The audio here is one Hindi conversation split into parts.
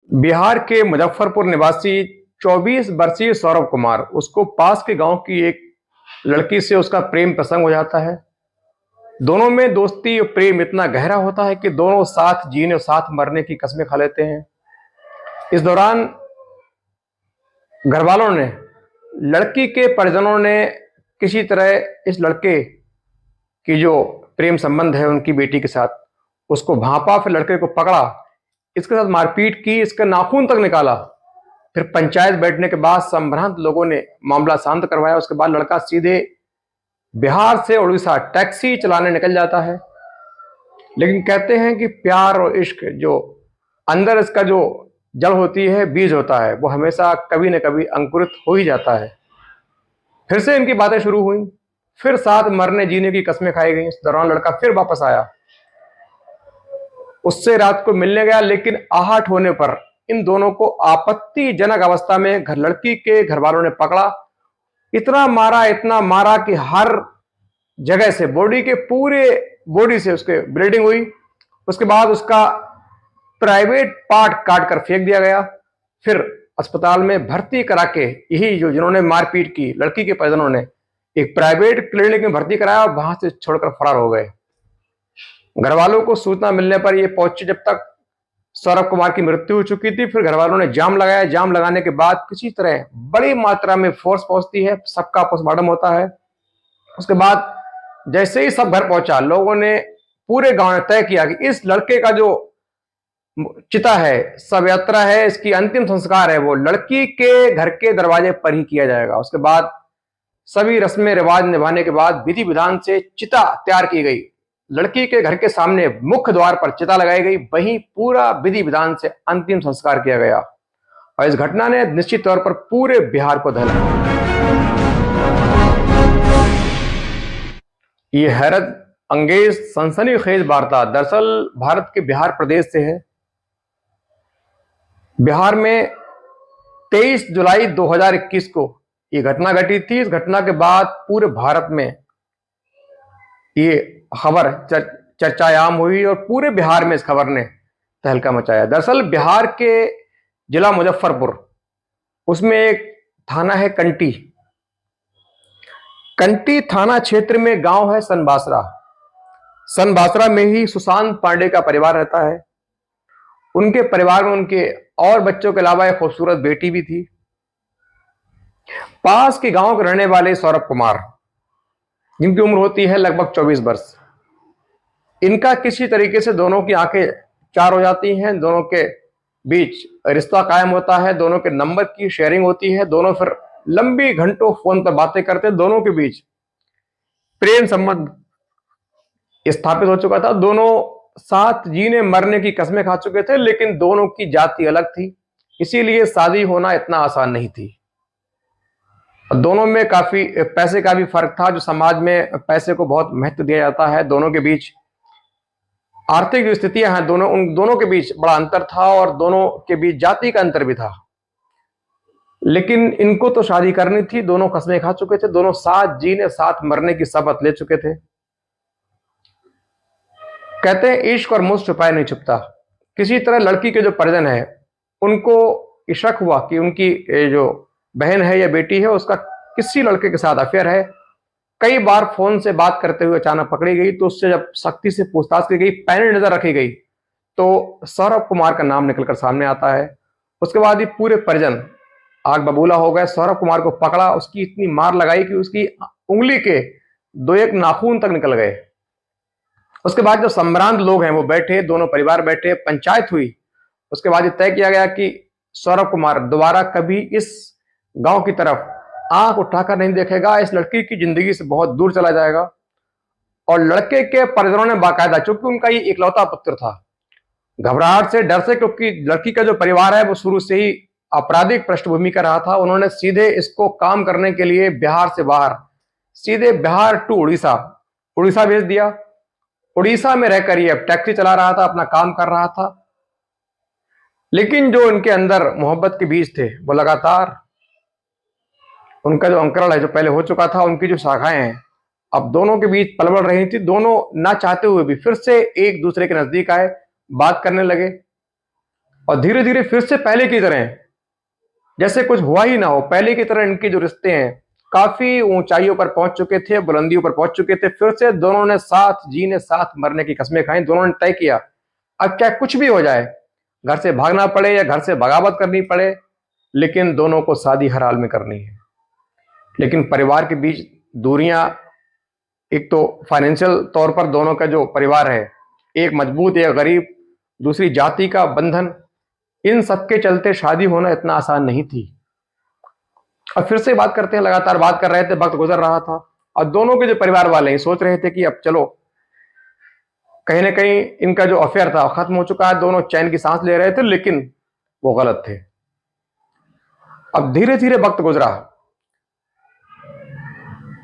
बिहार के मुजफ्फरपुर निवासी 24 वर्षीय सौरभ कुमार, उसको पास के गांव की एक लड़की से उसका प्रेम प्रसंग हो जाता है। दोनों में दोस्ती और प्रेम इतना गहरा होता है कि दोनों साथ जीने और साथ मरने की कस्में खा लेते हैं। इस दौरान घर वालों ने, लड़की के परिजनों ने किसी तरह इस लड़के की जो प्रेम संबंध है उनकी बेटी के साथ, उसको भांपा, फिर लड़के को पकड़ा, इसके साथ मारपीट की, इसका नाखून तक निकाला। फिर पंचायत बैठने के बाद संभ्रांत लोगों ने मामला शांत करवाया। उसके बाद लड़का सीधे बिहार से उड़ीसा टैक्सी चलाने निकल जाता है। लेकिन कहते हैं कि प्यार और इश्क जो अंदर इसका जो जड़ होती है, बीज होता है, वो हमेशा कभी न कभी अंकुरित हो ही जाता है। फिर से इनकी बातें शुरू हुई, फिर साथ मरने जीने की कस्में खाई गई। इस दौरान लड़का फिर वापस आया, उससे रात को मिलने गया, लेकिन आहट होने पर इन दोनों को आपत्तिजनक अवस्था में लड़की के घर वालों ने पकड़ा। इतना मारा कि हर जगह से, बॉडी के पूरे बॉडी से उसके ब्लीडिंग हुई। उसके बाद उसका प्राइवेट पार्ट काट कर फेंक दिया गया। फिर अस्पताल में भर्ती करा के यही जो जिन्होंने मारपीट की लड़की के परिजनों ने एक प्राइवेट क्लिनिक में भर्ती कराया और वहां से छोड़कर फरार हो गए। घर वालों को सूचना मिलने पर यह पहुंची, जब तक सौरभ कुमार की मृत्यु हो चुकी थी। फिर घर वालों ने जाम लगाया। जाम लगाने के बाद किसी तरह बड़ी मात्रा में फोर्स पहुंचती है, सबका पोस्टमार्टम होता है। उसके बाद जैसे ही सब घर पहुंचा, लोगों ने पूरे गांव ने तय किया कि इस लड़के का जो चिता है, शव यात्रा है, इसकी अंतिम संस्कार है, वो लड़की के घर के दरवाजे पर ही किया जाएगा। उसके बाद सभी रस्में रिवाज निभाने के बाद विधि विधान से चिता तैयार की गई। लड़की के घर के सामने मुख्य द्वार पर चिता लगाई गई, वहीं पूरा विधि विधान से अंतिम संस्कार किया गया। और इस घटना ने निश्चित तौर पर पूरे बिहार को दहलाया। ये हैरत अंगेज सनसनीखेज वार्ता दरअसल भारत के बिहार प्रदेश से है। बिहार में 23 जुलाई 2021 को ये घटना घटी थी। इस घटना के बाद पूरे भारत में ये खबर चर्चायाम हुई और पूरे बिहार में इस खबर ने तहलका मचाया। दरअसल बिहार के जिला मुजफ्फरपुर, उसमें एक थाना है कंटी। कंटी थाना क्षेत्र में गांव है सनबासरा। सनबासरा में ही सुशांत पांडे का परिवार रहता है। उनके परिवार में उनके और बच्चों के अलावा एक खूबसूरत बेटी भी थी। पास के गांव के रहने वाले सौरभ कुमार, जिनकी उम्र होती है लगभग 24 वर्ष, इनका किसी तरीके से दोनों की आंखें चार हो जाती हैं। दोनों के बीच रिश्ता कायम होता है, दोनों के नंबर की शेयरिंग होती है। दोनों फिर लंबी घंटों फोन पर बातें करते हैं। दोनों के बीच प्रेम संबंध स्थापित हो चुका था। दोनों साथ जीने मरने की कस्में खा चुके थे, लेकिन दोनों की जाति अलग थी, इसीलिए शादी होना इतना आसान नहीं थी। दोनों में काफी पैसे का भी फर्क था। जो समाज में पैसे को बहुत महत्व दिया जाता है, दोनों के बीच आर्थिक जो स्थितियां हैं, उन दोनों के बीच बड़ा अंतर था और दोनों के बीच जाति का अंतर भी था। लेकिन इनको तो शादी करनी थी। दोनों कस्में खा चुके थे, दोनों साथ जीने साथ मरने की शपथ ले चुके थे। कहते हैं इश्क और मुझ छुपाए नहीं छुपता। किसी तरह लड़की के जो परिजन है, उनको शक हुआ कि उनकी जो बहन है या बेटी है, उसका किसी लड़के के साथ अफेयर है। कई बार फोन से बात करते हुए अचानक पकड़ी गई, तो उससे जब सख्ती से पूछताछ की गई, पैनी नजर रखी गई, तो सौरभ कुमार का नाम निकलकर सामने आता है। उसके बाद ही पूरे परिजन आग बबूला हो गए। सौरभ कुमार को पकड़ा, उसकी इतनी मार लगाई कि उसकी उंगली के 2-1 नाखून तक निकल गए। उसके बाद जो संभ्रांत लोग हैं वो बैठे, दोनों परिवार बैठे, पंचायत हुई। उसके बाद ये तय किया गया कि सौरभ कुमार दोबारा कभी इस गांव की तरफ आंख उठाकर नहीं देखेगा, इस लड़की की जिंदगी से बहुत दूर चला जाएगा। और लड़के के परिजनों ने बाकायदा, चूंकि उनका ये इकलौता पुत्र था, घबराहट से, डर से, क्योंकि लड़की का जो परिवार है वो शुरू से ही आपराधिक पृष्ठभूमि का रहा था, उन्होंने सीधे इसको काम करने के लिए बिहार से बाहर, सीधे बिहार टू उड़ीसा भेज दिया। उड़ीसा में रहकर ये अब टैक्सी चला रहा था, अपना काम कर रहा था। लेकिन जो इनके अंदर मोहब्बत के बीज थे, वो लगातार, उनका जो अंकुरण है जो पहले हो चुका था, उनकी जो शाखाएं हैं, अब दोनों के बीच पलवल रही थी। दोनों ना चाहते हुए भी फिर से एक दूसरे के नजदीक आए, बात करने लगे। और धीरे धीरे फिर से पहले की तरह, जैसे कुछ हुआ ही ना हो, पहले की तरह इनके जो रिश्ते हैं काफी ऊंचाइयों पर पहुंच चुके थे, बुलंदियों पर पहुंच चुके थे। फिर से दोनों ने साथ जीने साथ मरने की कस्में खाई। दोनों ने तय किया अब क्या कुछ भी हो जाए, घर से भागना पड़े या घर से बगावत करनी पड़े, लेकिन दोनों को शादी हर हाल में करनी है। लेकिन परिवार के बीच दूरियां, एक तो फाइनेंशियल तौर पर दोनों का जो परिवार है, एक मजबूत एक गरीब, दूसरी जाति का बंधन, इन सबके चलते शादी होना इतना आसान नहीं थी। अब फिर से बात करते हैं, लगातार बात कर रहे थे, वक्त गुजर रहा था और दोनों के जो परिवार वाले हैं सोच रहे थे कि अब चलो कहीं ना कहीं इनका जो अफेयर था खत्म हो चुका है, दोनों चैन की सांस ले रहे थे, लेकिन वो गलत थे। अब धीरे धीरे वक्त गुजरा,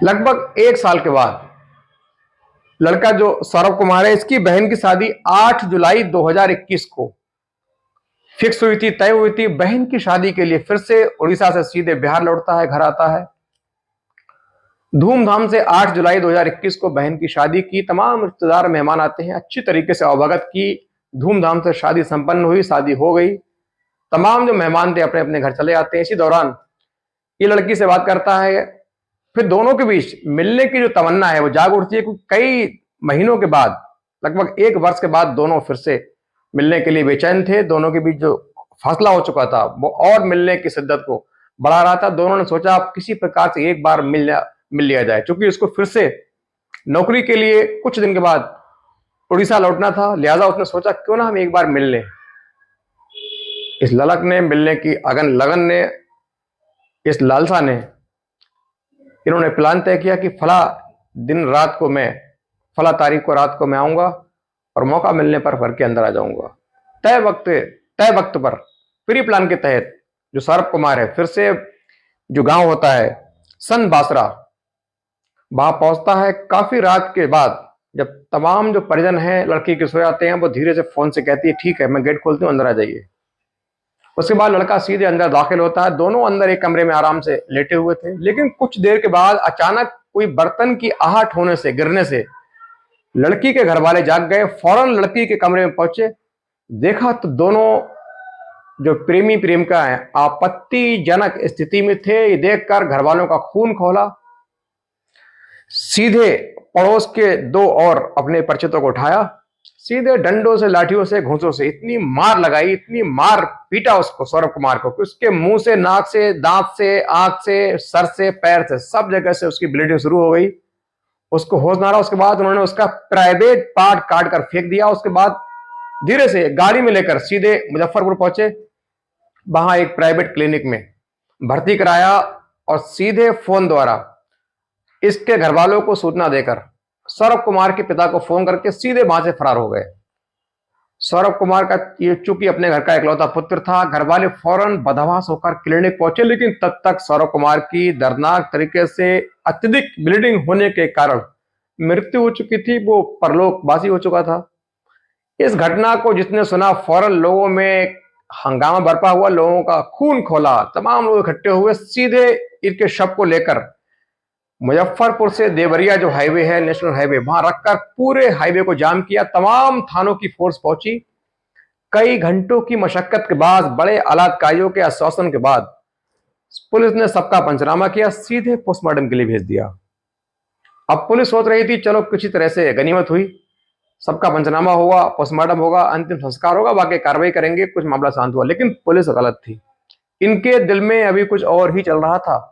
लगभग 1 साल के बाद लड़का जो सौरभ कुमार है, इसकी बहन की शादी 8 जुलाई 2021 को फिक्स हुई थी, तय हुई थी। बहन की शादी के लिए फिर से उड़ीसा से सीधे बिहार लौटता है, घर आता है। धूमधाम से 8 जुलाई 2021 को बहन की शादी की, तमाम रिश्तेदार मेहमान आते हैं, अच्छी तरीके से अवगत की, धूमधाम से शादी संपन्न हुई, शादी हो गई। तमाम जो मेहमान थे अपने अपने घर चले आते हैं। इसी दौरान ये लड़की से बात करता है, फिर दोनों के बीच मिलने की जो तमन्ना है वो जाग उठती है। कई महीनों के बाद, लगभग 1 वर्ष के बाद दोनों फिर से मिलने के लिए बेचैन थे। दोनों के बीच जो फासला हो चुका था वो और मिलने की शिद्दत को बढ़ा रहा था। दोनों ने सोचा अब किसी प्रकार से एक बार मिल लिया जाए, क्योंकि उसको फिर से नौकरी के लिए कुछ दिन के बाद उड़ीसा लौटना था। लिहाजा उसने सोचा क्यों ना हम एक बार मिल लें। इस ललक ने, मिलने की अगन लगन ने, इस लालसा ने, इन्होंने प्लान तय किया कि फला दिन रात को मैं, फला तारीख को रात को मैं आऊंगा और मौका मिलने पर घर के अंदर आ जाऊंगा। तय वक्त पर प्री प्लान के तहत जो सौरभ कुमार है फिर से जो गांव होता है सन बासरा, वहां पहुंचता है। काफी रात के बाद जब तमाम जो परिजन हैं लड़की के सोए आते हैं, वो धीरे से फोन से कहती है ठीक है मैं गेट खोलती हूँ, अंदर आ जाइए। उसके बाद लड़का सीधे अंदर दाखिल होता है। दोनों अंदर एक कमरे में आराम से लेटे हुए थे, लेकिन कुछ देर के बाद अचानक कोई बर्तन की आहट होने से, गिरने से लड़की के घर वाले जाग गए। फौरन लड़की के कमरे में पहुंचे, देखा तो दोनों जो प्रेमी प्रेमिका हैं आपत्तिजनक स्थिति में थे। ये देखकर घर वालों का खून खौला। सीधे पड़ोस के 2 और अपने परिचितों को उठाया, सीधे डंडों से, लाठियों से, घूंसों से इतनी मार लगाई, इतनी मार पीटा उसको, सौरभ कुमार को, कि उसके मुंह से, नाक से, दांत से, आंख से, सर से, पैर से, सब जगह से उसकी ब्लीडिंग शुरू हो गई। उसको होश ना रहा। उसके बाद उन्होंने उसका प्राइवेट पार्ट काट कर फेंक दिया। उसके बाद धीरे से गाड़ी में लेकर सीधे मुजफ्फरपुर पहुंचे। वहां एक प्राइवेट क्लिनिक में भर्ती कराया और सीधे फोन द्वारा इसके घर वालों को सूचना देकर सौरभ कुमार के पिता को फोन करके सीधे वहां से फरार हो गए। सौरभ कुमार का ये चूंकि अपने घर का इकलौता पुत्र था, घर वाले फौरन बदहवास होकर क्लिनिक पहुंचे, लेकिन तब तक सौरभ कुमार की दर्दनाक तरीके से अत्यधिक ब्लीडिंग होने के कारण मृत्यु हो चुकी थी। वो परलोकवासी हो चुका था। इस घटना को जिसने सुना, फौरन लोगों में हंगामा बरपा हुआ, लोगों का खून खोला, तमाम लोग इकट्ठे हुए, सीधे इनके शव को लेकर मुजफ्फरपुर से देवरिया जो हाईवे है, नेशनल हाईवे, वहां रखकर पूरे हाईवे को जाम किया। तमाम थानों की फोर्स पहुंची। कई घंटों की मशक्कत के बाद, बड़े आलाधिकारियों के आश्वासन के बाद पुलिस ने सबका पंचनामा किया, सीधे पोस्टमार्टम के लिए भेज दिया। अब पुलिस सोच रही थी चलो किसी तरह से गनीमत हुई, सबका पंचनामा होगा, पोस्टमार्टम होगा, अंतिम संस्कार होगा, बाकी कार्रवाई करेंगे, कुछ मामला शांत हुआ। लेकिन पुलिस गलत थी। इनके दिल में अभी कुछ और ही चल रहा था।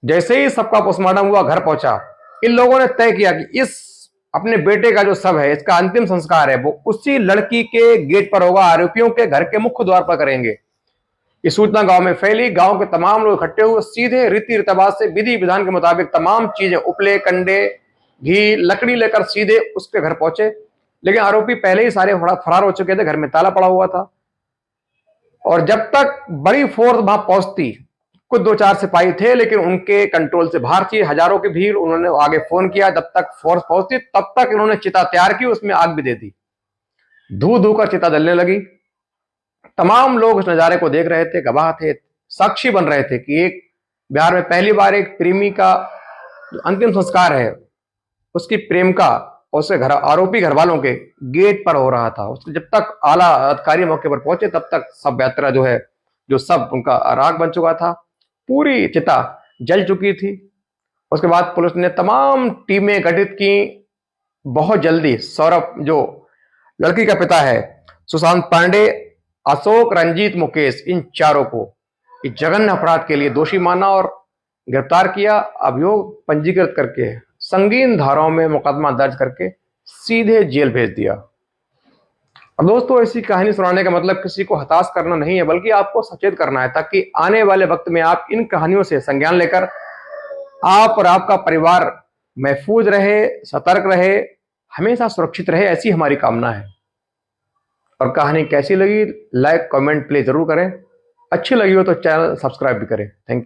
जैसे ही सबका पोस्टमार्टम हुआ, घर पहुंचा, इन लोगों ने तय किया कि इस अपने बेटे का जो शव है, इसका अंतिम संस्कार है, वो उसी लड़की के गेट पर होगा, आरोपियों के घर के मुख्य द्वार पर करेंगे। ये सूचना गांव में फैली। गांव के तमाम लोग इकट्ठे हुए, सीधे रीति रिवाज से, विधि विधान के मुताबिक तमाम चीजें, उपले, कंडे, घी, लकड़ी लेकर सीधे उसके घर पहुंचे। लेकिन आरोपी पहले ही सारे फरार हो चुके थे, घर में ताला पड़ा हुआ था। और जब तक बड़ी फोर्स वहां पहुंचती, कुछ 2-4 सिपाही थे लेकिन उनके कंट्रोल से बाहर थी, हजारों की भीड़। उन्होंने आगे फोन किया, जब तक फोर्स पहुंचती तब तक इन्होंने चिता तैयार की, उसमें आग भी दे दी। धू धू कर चिता जलने लगी। तमाम लोग उस नजारे को देख रहे थे, गवाह थे, साक्षी बन रहे थे कि एक बिहार में पहली बार एक प्रेमी का जो अंतिम संस्कार है, उसकी प्रेमिका उसके घर आरोपी घर वालों के गेट पर हो रहा था। उसके जब तक आला अधिकारी मौके पर पहुंचे तब तक सब यात्रा जो है, जो सब उनका राग बन चुका था, पूरी चिता जल चुकी थी। उसके बाद पुलिस ने तमाम टीमें गठित की। बहुत जल्दी सौरभ, जो लड़की का पिता है, सुशांत पांडे, अशोक, रंजीत, मुकेश, इन चारों को इस जघन्य अपराध के लिए दोषी माना और गिरफ्तार किया। अभियोग पंजीकृत करके संगीन धाराओं में मुकदमा दर्ज करके सीधे जेल भेज दिया। अब दोस्तों, ऐसी कहानी सुनाने का मतलब किसी को हताश करना नहीं है, बल्कि आपको सचेत करना है, ताकि आने वाले वक्त में आप इन कहानियों से संज्ञान लेकर आप और आपका परिवार महफूज रहे, सतर्क रहे, हमेशा सुरक्षित रहे, ऐसी हमारी कामना है। और कहानी कैसी लगी, लाइक कमेंट प्लीज जरूर करें। अच्छी लगी हो तो चैनल सब्सक्राइब भी करें। Thank you.